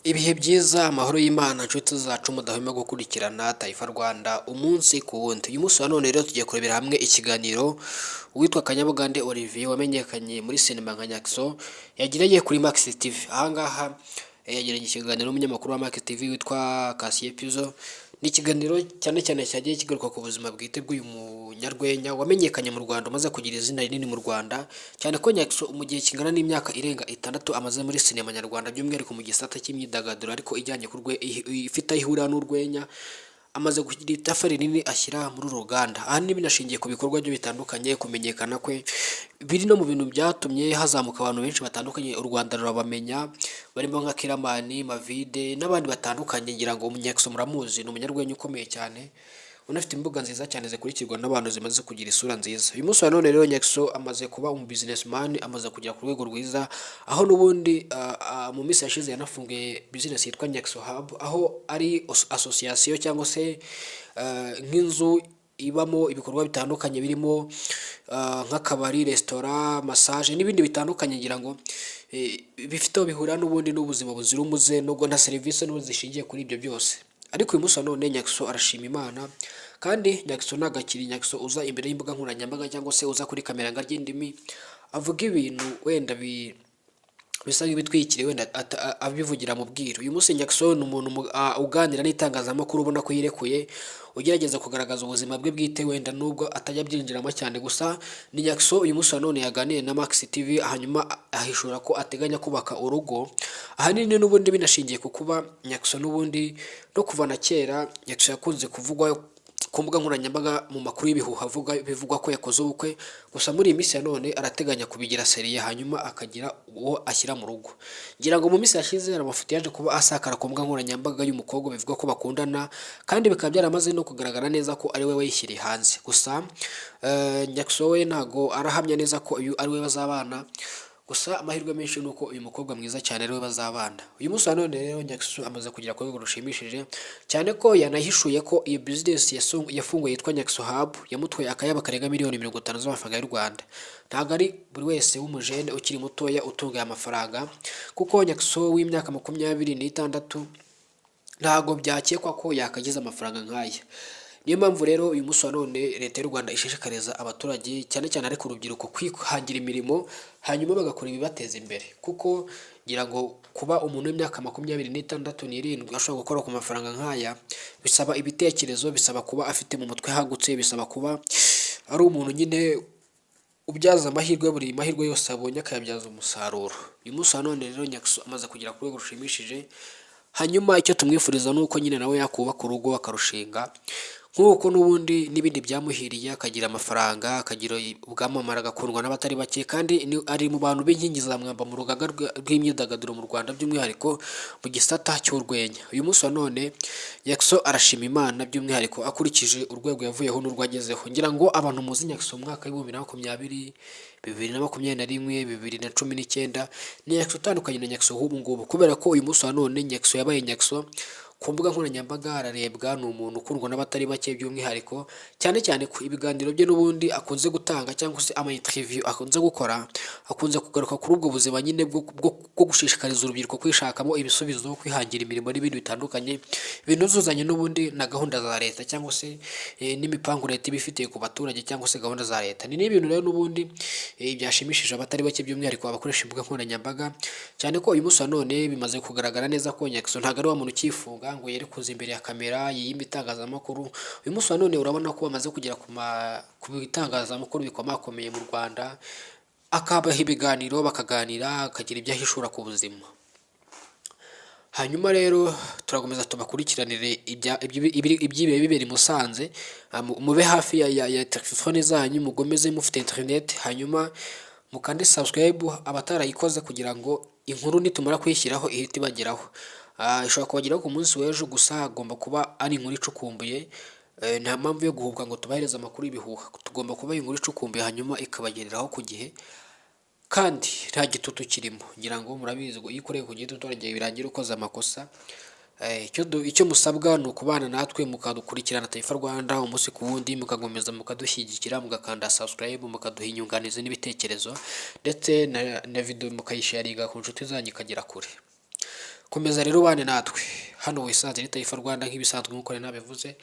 Ibihe byiza, amahoro y'Imana nshuti zacu mudahwema gukurikirana Taifa Rwanda umunsi ku wundi. Uyu munsi wa none rero tugiye kurebera hamwe ikiganiro uwitwa Kanyabugande Olivier wamenyekanye muri sinema nka Nyakso yagiranye kuri Max TV. Aha ngaha yagiranye ikiganiro n'umunyamakuru wa Max TV witwa Cassier Pizzo. Ni ikiganiro cyane cyane cyagiye kigaruka ku buzima bwite bw'uyu munyarwenya wamenyekanye mu Rwanda umaze kugira izina rinini mu Rwanda, cyane ko Nyakso mu gihe kingana n'imyaka irenga 6 amaze muri sinema nyarwanda by'umwihariko mu gisata cy'imyidagaduro ariko ijyanye ifite ihura n'urwenya, amaze kugira itafari rinini ashyira muri uru ruganda. Aha ni binashingiye ku bikorwa byo bitandukanye, kumenyekana kwe biri no mu bintu byatumye hazamuka abantu benshi batandukanye u Rwanda rurabamenya, barimo nka Kiramani, Mavide n'abandi batandukanye. Ngira ngo Nyakso muramuzi, ni umunyarwenya ukomeye cyane unafite imbuga nziza cyane zikurikirwa n'abantu zimaze kugira isura nziza. Uyu munsi wa none rero Nyakso amaze kuba umu businessman, amaze kugera ku rwego rwiza, aho n'ubundi mu minsi yashize yanafunguye business yitwa Nyakso Hub, aho ari association cyangwa se nk'inzu ibamo ibikorwa bitandukanye birimo nk'akabari, restaurant, massage n'ibindi bitandukanye. Ngira ngo bifite aho bihura n'ubundi n'ubuzima buzira umuze nubwo na serivisi n'ubu zishingiye kuri ibyo byose. Ariko uyu munsi wa none Nyakso arashima Imana, kandi Nyakso nagakiri Nyakso uza imbere y'imbuga nkoranyambaga cyangwa se uza kuri kamera ngo arye indimi avuga ibintu wenda bisa nk'ibitwikiriye wenda abivugira mu bwiru. Uyu munsi Nyakso ni umuntu uganira n'itangazamakuru ubona ko yirekuye, ugerageza kugaragaza ubuzima bwe bwite wenda nubwo atajya byinjiramo cyane. Gusa ni Nyakso uyu munsi wa none yaganiye na Max TV, hanyuma ahishura ko ateganya kubaka urugo. Ahanini n'ubundi binashingiye ku kuba Nyakso n'ubundi no kuva na kera Nyakso yakunze kuvugwa ku mbuga nkoranyambaga mu makuru y'ibihuha bivugwa ko yakoze ubukwe. Gusa muri iyi minsi ya none arateganya kubigira seriye, hanyuma akagira uwo ashyira mu rugo. Ngira ngo mu minsi yashize hari amafoto yaje kuba asakara ku mbuga nkoranyambaga y'umukobwa bivugwa ko bakundana, kandi bikaba byaramaze no kugaragara neza ko ari we wayishyiriye hanze. Gusa Nyakso we ntago arahamya neza ko uyu ari we bazabana, gusa amahirwe menshi nuko uyu mukobwa mwiza cyane rero bazabana. Uyu munsi wa none rero Nyakso amaze kugira ku rwego rushimishije cyane ko yanahishuye ko iyi business yafunguye yitwa Nyakso Hub yamutwaye akayabo karenga miliyoni 50 z'amafaranga y'u Rwanda. Ntago ari buri wese w'umujene ukiri mutoya utunga amafaranga, kuko Nyakso w'imyaka 26 ntago byakekwa ko yakagize amafaranga nk'aya. Niyo mpamvu rero uyu munsi wa none leta y'u Rwanda ishishikariza abaturage cyane cyane ariko urubyiruko kwihangira imirimo, hanyuma bagakora ibibateza imbere, kuko ngira ngo kuba umuntu w'imyaka 26 ashobora gukora ku mafaranga nk'aya bisaba ibitekerezo, bisaba kuba afite mu mutwe hagutse, bisaba kuba ari umuntu nyine ubyaza amahirwe, buri mahirwe yose abonye akayabyaza umusaruro. Uyu munsi wa none rero Nyakso amaze kugira ku rwego rushimishije, hanyuma icyo tumwifuriza nuko nyine nawe yakubaka urugo akarushinga nk'uko n'ubundi n'ibindi byamuhiriye, akagira amafaranga, akagira ubwamamare, agakundwa n'abatari bake, kandi ari mu bantu b'inkingi za mwamba mu rugaga rw'imyidagaduro mu Rwanda by'umwihariko mu gisata cy'urwenya. Uyu munsi wa none Nyakso arashima Imana by'umwihariko akurikije urwego yavuyeho n'urwo agezeho. Ngira ngo abantu muzi Nyakso mu mwaka wa 2020, 2021, 2019 ni Nyakso utandukanye na Nyakso h'ubu ngubu, kubera ko uyu munsi wa none Nyakso yabaye Nyakso ku mbuga nkoranyambaga, ararebwa, ni umuntu ukundwa n'abatari bake by'umwihariko, cyane cyane ku ibiganiro bye n'ubundi akunze gutanga cyangwa se ama interview akunze gukora, akunze kugaruka kuri ubwo buzima nyine bwo gushishikariza urubyiruko kwishakamo ibisubizo, kwihangira imirimo n'ibindi bitandukanye binuzuzanye n'ubundi na gahunda za leta cyangwa se n'imipango leta ibifitiye ku baturage cyangwa se gahunda za leta. Ni n'ibintu rero n'ubundi byashimishije abatari bake by'umwihariko abakoresha imbuga nkoranyambaga, cyane ko uyu munsi wa none bimaze kugaragara neza ko Nyakso ntago ari wa muntu ukifunga ngo yere kuza imbere ya kamera yiyimba itangazamakuru. Uyu munsi wa none urabona ko bamaze kugera ku bitangazamakuru bikomakomeye mu Rwanda, akabaha ibiganiro bakaganira, akagira ibyo ahishura ku buzima. Hanyuma rero turakomeza tubakurikiranire ibyibiye bibera i Musanze, mube hafi ya telefone zanyu, mugomeze mufite internet, hanyuma mukande subscribe abatarayikoze kugira ngo inkuru nitumara kuyishyiraho ihite ibageraho. Ishobora kubageraho ku munsi w'ejo, gusa agomba kuba ari inkuru icukumbuye. Nta mpamvu yo guhubwa ngo tubahereze amakuru y'ibihuha, tugomba kuba inkuru icukumbuye hanyuma ikabagereraho ku gihe kandi nta gitutu kirimo. Ngira ngo murabizi iyo ukoreye ku gitutu uragiye birangira ukoze amakosa. Icyo musabwa ni ukubana natwe mukadukurikirana Taifa Rwanda umunsi ku wundi, mukagomeza mukadushyigikira, mugakanda subscribe, mukaduha inyunganizi n'ibitekerezo, ndetse na video mukayisharinga ku nshuti zanyu ikagera kure. komeza rero ubane natwe hano wisanze ni Taifa Rwanda nk'ibisanzwe nk'uko nari nabivuze